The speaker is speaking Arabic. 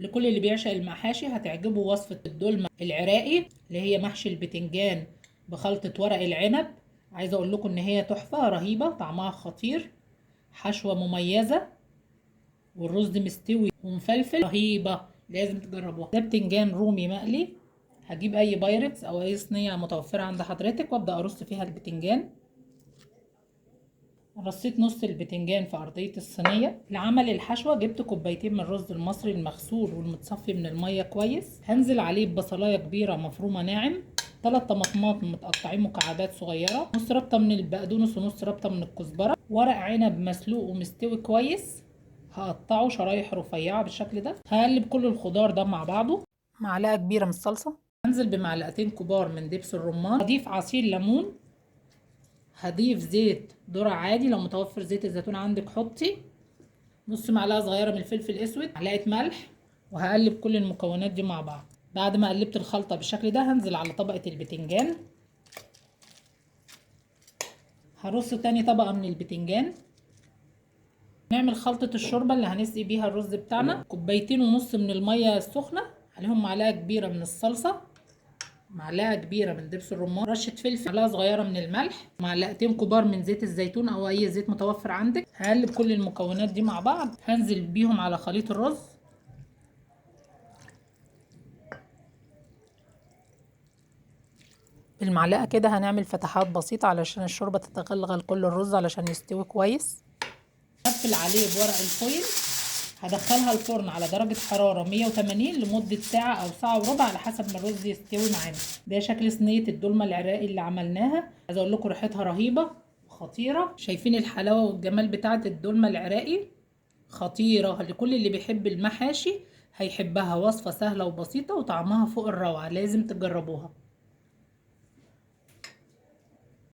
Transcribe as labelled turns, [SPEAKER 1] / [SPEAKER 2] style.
[SPEAKER 1] لكل اللي بيعشق المحاشي هتعجبه وصفة الدولمة العراقي اللي هي محشي البتنجان بخلطة ورق العنب. عايزة اقول لكم ان هي تحفة رهيبة، طعمها خطير، حشوة مميزة، والرز مستوي ومفلفل، رهيبة، لازم تجربوها. ده بتنجان رومي مقلي. هجيب اي بايركس او اي صينية متوفرة عند حضرتك وابدأ ارص فيها البتنجان. رصيت نص البتنجان في أرضية الصينية. لعمل الحشوة جبت كوبايتين من الرز المصري المغسول والمتصفي من المية كويس. هنزل عليه ببصلاية كبيرة مفرومة ناعم، 3 طماطمات متقطعين مكعبات صغيرة، نص ربطة من البقدونس ونص ربطة من الكزبرة، ورق عنب مسلوق ومستوي كويس هقطعه شرايح رفيعة بالشكل ده. هقلب كل الخضار ده مع بعضه. معلقة كبيرة من الصلصة، هنزل بمعلقتين كبار من دبس الرمان، هضيف عصير ليمون، هضيف زيت ذرة عادي، لو متوفر زيت الزيتون عندك حطي، نص معلقة صغيرة من الفلفل الاسود، معلقة ملح، وهقلب كل المكونات دي مع بعض. بعد ما قلبت الخلطة بالشكل ده هنزل على طبقة البتنجان، هرص تاني طبقة من البتنجان. نعمل خلطة الشوربة اللي هنسقي بيها الرز بتاعنا. كوبايتين ونص من المية السخنة، عليهم معلقة كبيرة من الصلصة، معلقة كبيرة من دبس الرمان، رشة فلفل، معلقة صغيرة من الملح، معلقتين كبار من زيت الزيتون أو أي زيت متوفر عندك. هقلب كل المكونات دي مع بعض، هنزل بيهم على خليط الرز. بالمعلقة كده هنعمل فتحات بسيطة علشان الشوربة تتغلغل كل الرز علشان يستوي كويس. هقفل عليه بورق الفويل. هدخلها الفرن على درجة حرارة 180 لمدة ساعة أو ساعة وربع على حسب ما الرز يستوي معانا. ده شكل صينية الدولمة العراقي اللي عملناها. عايزة أقول لكم ريحتها رهيبة وخطيرة. شايفين الحلاوة والجمال بتاعة الدولمة العراقي؟ خطيرة، لكل اللي بيحب المحاشي هيحبها. وصفة سهلة وبسيطة وطعمها فوق الروعة، لازم تجربوها.